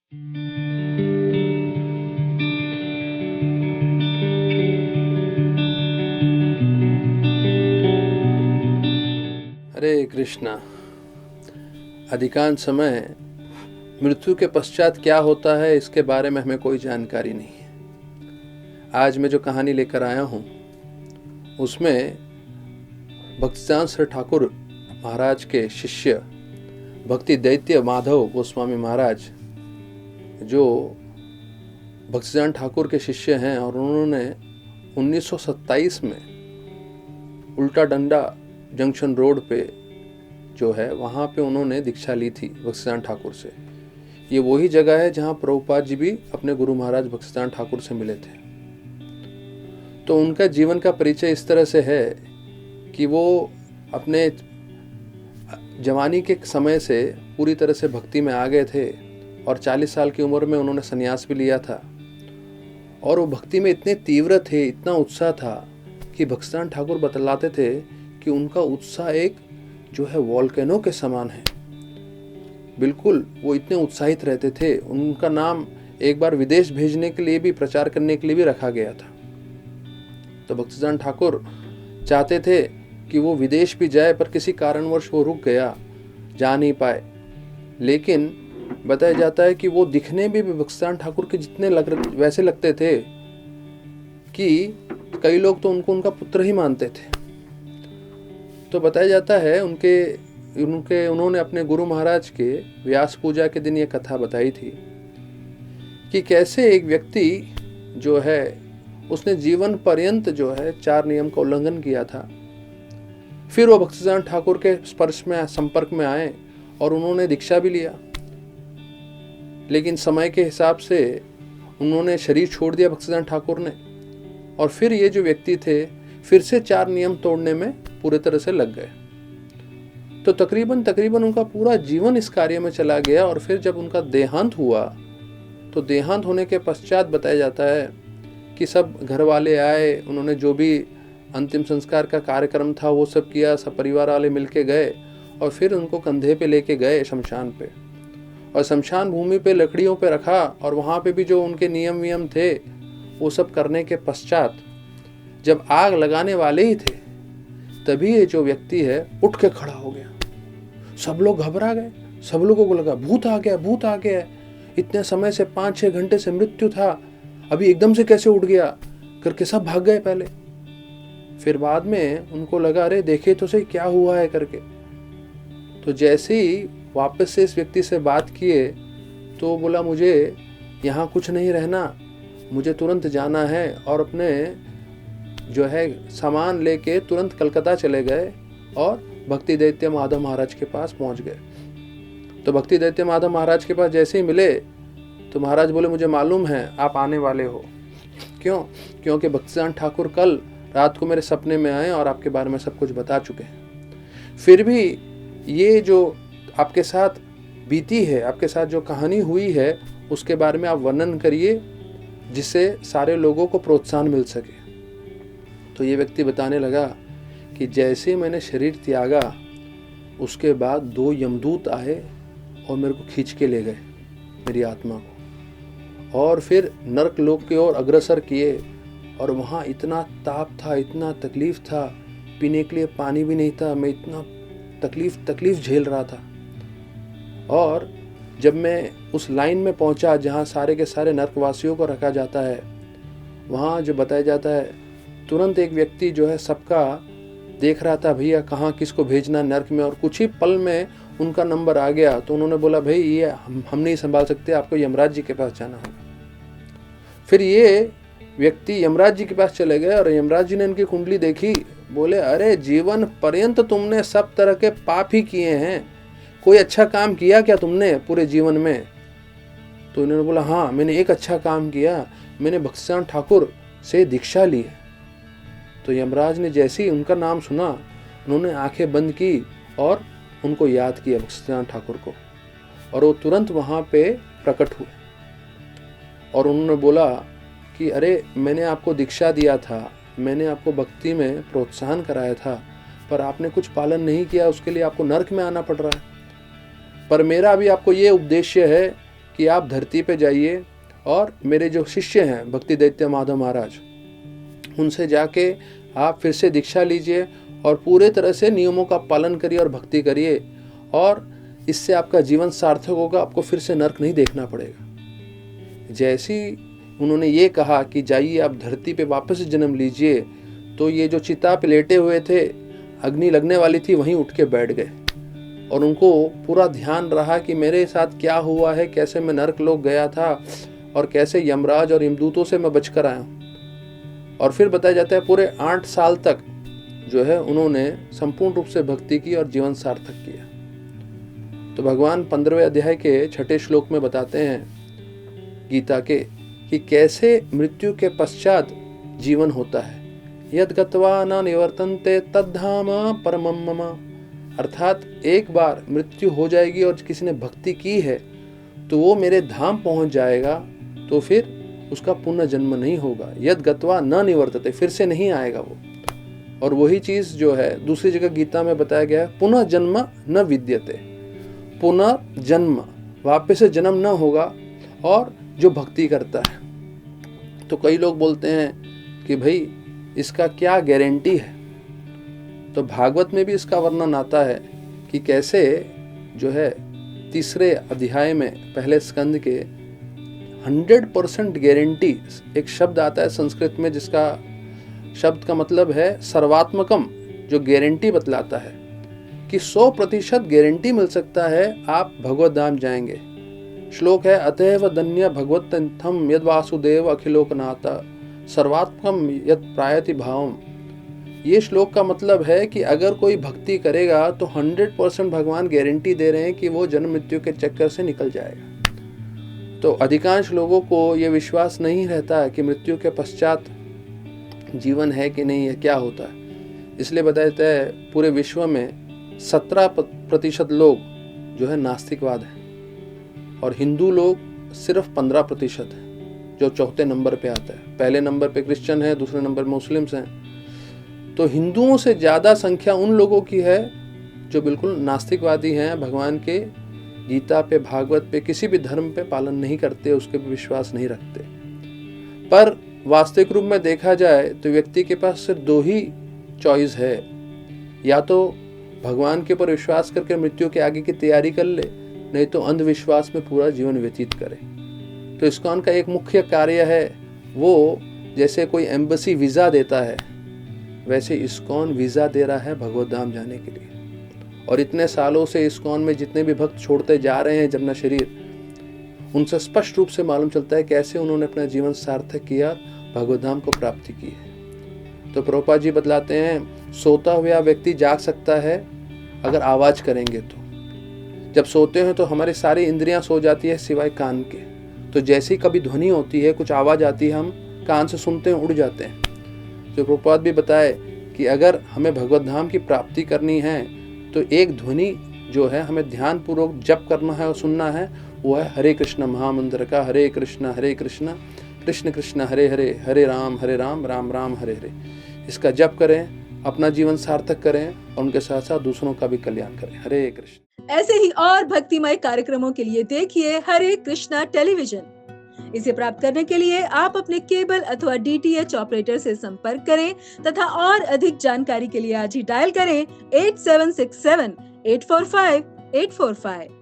हरे कृष्णा। अधिकांश समय मृत्यु के पश्चात क्या होता है इसके बारे में हमें कोई जानकारी नहीं है। आज मैं जो कहानी लेकर आया हूँ उसमें भक्तिसिद्धांत सर ठाकुर महाराज के शिष्य भक्ति दैत्य माधव गोस्वामी महाराज जो भक्तिसिद्धांत ठाकुर के शिष्य हैं और उन्होंने 1927 में उल्टा डंडा जंक्शन रोड पे जो है वहाँ पे उन्होंने दीक्षा ली थी भक्तिसिद्धांत ठाकुर से। ये वही जगह है जहाँ प्रभुपाद जी भी अपने गुरु महाराज भक्तिसिद्धांत ठाकुर से मिले थे। तो उनका जीवन का परिचय इस तरह से है कि वो अपने जवानी के समय से पूरी तरह से भक्ति में आ गए थे और 40 साल की उम्र में उन्होंने संन्यास भी लिया था। और वो भक्ति में इतने तीव्र थे, इतना उत्साह था कि भक्तिसिद्धांत ठाकुर बतलाते थे कि उनका उत्साह एक जो है वोल्केनो के समान है। बिल्कुल वो इतने उत्साहित रहते थे। उनका नाम एक बार विदेश भेजने के लिए भी, प्रचार करने के लिए भी रखा गया था। तो भक्तिसिद्धांत ठाकुर चाहते थे कि वो विदेश भी जाए, पर किसी कारणवश वो रुक गया, जा नहीं पाए। लेकिन बताया जाता है कि वो दिखने में भी भक्तिसिद्धांत ठाकुर के जितने वैसे लगते थे कि कई लोग तो उनका पुत्र ही मानते थे। तो बताया जाता है उन्होंने अपने गुरु महाराज के व्यास पूजा के दिन ये कथा बताई थी कि कैसे एक व्यक्ति जो है उसने जीवन पर्यंत जो है 4 नियम का उल्लंघन किया था। फिर वो भक्तिसिद्धांत ठाकुर के संपर्क में आए और उन्होंने दीक्षा भी लिया। लेकिन समय के हिसाब से उन्होंने शरीर छोड़ दिया भक्तिसिद्धांत ठाकुर ने, और फिर ये जो व्यक्ति थे फिर से 4 नियम तोड़ने में पूरे तरह से लग गए। तो तकरीबन उनका पूरा जीवन इस कार्य में चला गया। और फिर जब उनका देहांत हुआ तो देहांत होने के पश्चात बताया जाता है कि सब घर वाले आए, उन्होंने जो भी अंतिम संस्कार का कार्यक्रम था वो सब किया, सब परिवार वाले मिलके गए और फिर उनको कंधे पे लेके गए शमशान पे, और शमशान भूमि पे लकड़ियों पे रखा। और वहाँ पे भी जो उनके नियम थे वो सब करने के पश्चात जब आग लगाने वाले ही थे तभी ये जो व्यक्ति है उठ के खड़ा हो गया। सब लोग घबरा गए, सब लोगों को लगा भूत आ गया, भूत आ गया। इतने समय से 5-6 घंटे से मृत्यु था, अभी एकदम से कैसे उठ गया करके सब भाग गए पहले। फिर बाद में उनको लगा अरे देखे तो सही क्या हुआ है करके। तो जैसे ही वापस से इस व्यक्ति से बात किए तो बोला मुझे यहाँ कुछ नहीं रहना, मुझे तुरंत जाना है। और अपने जो है सामान लेके तुरंत कलकत्ता चले गए और भक्ति दैत्य माधव महाराज के पास पहुंच गए। तो भक्ति दैत्य माधव महाराज के पास जैसे ही मिले तो महाराज बोले मुझे मालूम है आप आने वाले हो। क्यों? क्योंकि भक्तिसिद्धांत ठाकुर कल रात को मेरे सपने में आए और आपके बारे में सब कुछ बता चुके हैं। फिर भी ये जो आपके साथ बीती है, आपके साथ जो कहानी हुई है उसके बारे में आप वर्णन करिए जिससे सारे लोगों को प्रोत्साहन मिल सके। तो ये व्यक्ति बताने लगा कि जैसे मैंने शरीर त्यागा उसके बाद 2 यमदूत आए और मेरे को खींच के ले गए, मेरी आत्मा को, और फिर नरक लोक की ओर अग्रसर किए। और वहाँ इतना ताप था, इतना तकलीफ था, पीने के लिए पानी भी नहीं था, मैं इतना तकलीफ झेल रहा था। और जब मैं उस लाइन में पहुँचा जहाँ सारे के सारे नरकवासियों को रखा जाता है, वहाँ जो बताया जाता है तुरंत एक व्यक्ति जो है सबका देख रहा था भैया कहाँ किसको भेजना नरक में, और कुछ ही पल में उनका नंबर आ गया। तो उन्होंने बोला भाई ये हम नहीं संभाल सकते, आपको यमराज जी के पास जाना होगा। फिर ये व्यक्ति यमराज जी के पास चले गए और यमराज जी ने इनकी कुंडली देखी, बोले अरे जीवन पर्यंत तुमने सब तरह के पाप ही किए हैं, कोई अच्छा काम किया क्या तुमने पूरे जीवन में? तो इन्होंने बोला हाँ मैंने एक अच्छा काम किया, मैंने भक्तिसिद्धांत ठाकुर से दीक्षा ली है। तो यमराज ने जैसे ही उनका नाम सुना उन्होंने आंखें बंद की और उनको याद किया भक्तिसिद्धांत ठाकुर को, और वो तुरंत वहाँ पे प्रकट हुए। और उन्होंने बोला कि अरे मैंने आपको दीक्षा दिया था, मैंने आपको भक्ति में प्रोत्साहन कराया था, पर आपने कुछ पालन नहीं किया, उसके लिए आपको नरक में आना पड़ रहा है। पर मेरा अभी आपको ये उपदेश्य है कि आप धरती पे जाइए और मेरे जो शिष्य हैं भक्ति दैत्य माधव महाराज, उनसे जाके आप फिर से दीक्षा लीजिए और पूरे तरह से नियमों का पालन करिए और भक्ति करिए, और इससे आपका जीवन सार्थक होगा, आपको फिर से नर्क नहीं देखना पड़ेगा। जैसी उन्होंने ये कहा कि जाइए आप धरती पे वापस जन्म लीजिए, तो ये जो चिता पे लेटे हुए थे, अग्नि लगने वाली थी, वहीं उठ के बैठ गए और उनको पूरा ध्यान रहा कि मेरे साथ क्या हुआ है, कैसे मैं नर्क लोक गया था और कैसे यमराज और यमदूतों से मैं बचकर आया हूँ। और फिर बताया जाता है पूरे 8 साल तक जो है उन्होंने संपूर्ण रूप से भक्ति की और जीवन सार्थक किया। तो भगवान 15वें अध्याय के 6ठे श्लोक में बताते हैं गीता के कि कैसे मृत्यु के पश्चात जीवन होता है। यद गत्वा न निवर्तन्ते तद्धाम परमं मम, अर्थात एक बार मृत्यु हो जाएगी और किसी ने भक्ति की है तो वो मेरे धाम पहुंच जाएगा, तो फिर उसका पुनर्जन्म नहीं होगा। यद गत्वा न निवर्तते, फिर से नहीं आएगा वो। और वही चीज जो है दूसरी जगह गीता में बताया गया है, पुनः जन्म न विद्यते, पुनः जन्म वापस से जन्म न होगा और जो भक्ति करता है। तो कई लोग बोलते हैं कि भाई इसका क्या गारंटी है, तो भागवत में भी इसका वर्णन आता है कि कैसे जो है 3रे अध्याय में पहले स्कंद के 100% गारंटी, एक शब्द आता है संस्कृत में जिसका शब्द का मतलब है सर्वात्मकम, जो गारंटी बतलाता है कि 100% गारंटी मिल सकता है आप भगवत धाम जाएंगे। श्लोक है अतएव धन्य भगवतंथम यद वासुदेव अखिलोकनाथ सर्वात्मकम यद प्रायति भावम। ये श्लोक का मतलब है कि अगर कोई भक्ति करेगा तो 100% भगवान गारंटी दे रहे हैं कि वो जन्म मृत्यु के चक्कर से निकल जाएगा। तो अधिकांश लोगों को ये विश्वास नहीं रहता कि मृत्यु के पश्चात जीवन है कि नहीं है, क्या होता है। इसलिए बताया जाता है पूरे विश्व में 17% लोग जो है नास्तिकवाद है और हिंदू लोग सिर्फ 15% है, जो 4थे नंबर पे आता है। पहले नंबर पे क्रिश्चियन है, दूसरे नंबर पे मुस्लिम्स हैं। तो हिंदुओं से ज़्यादा संख्या उन लोगों की है जो बिल्कुल नास्तिकवादी हैं, भगवान के गीता पे, भागवत पे, किसी भी धर्म पे पालन नहीं करते, उसके पे विश्वास नहीं रखते। पर वास्तविक रूप में देखा जाए तो व्यक्ति के पास सिर्फ 2 ही चॉइस है, या तो भगवान के ऊपर विश्वास करके मृत्यु के आगे की तैयारी कर ले, नहीं तो अंधविश्वास में पूरा जीवन व्यतीत करे। तो इस्कॉन का एक मुख्य कार्य है, वो जैसे कोई एम्बेसी वीज़ा देता है, वैसे इस्कॉन वीज़ा दे रहा है भगवत धाम जाने के लिए। और इतने सालों से इस्कॉन में जितने भी भक्त छोड़ते जा रहे हैं अपना शरीर, उनसे स्पष्ट रूप से मालूम चलता है कैसे उन्होंने अपना जीवन सार्थक किया, भगवत धाम को प्राप्ति की है। तो प्रभुपाद जी बतलाते हैं सोता हुआ व्यक्ति जाग सकता है अगर आवाज़ करेंगे तो। जब सोते हैं तो हमारी सारी इंद्रियां सो जाती है सिवाय कान के। तो जैसे ही कभी ध्वनि होती है, कुछ आवाज़ आती है, हम कान से सुनते हैं, उड़ जाते हैं। तो प्रभुपाद भी बताए कि अगर हमें भगवत धाम की प्राप्ति करनी है तो एक ध्वनि जो है हमें ध्यान पूर्वक जप करना है और सुनना है, वो है हरे कृष्ण महामंत्र का, हरे कृष्ण कृष्ण कृष्ण हरे हरे, हरे राम राम राम हरे हरे। इसका जप करें, अपना जीवन सार्थक करें और उनके साथ साथ दूसरों का भी कल्याण करें। हरे कृष्ण। ऐसे ही और भक्तिमय कार्यक्रमों के लिए देखिए हरे कृष्णा टेलीविजन। इसे प्राप्त करने के लिए आप अपने केबल अथवा DTH ऑपरेटर से संपर्क करें तथा और अधिक जानकारी के लिए आज ही डायल करें 8767 845 845।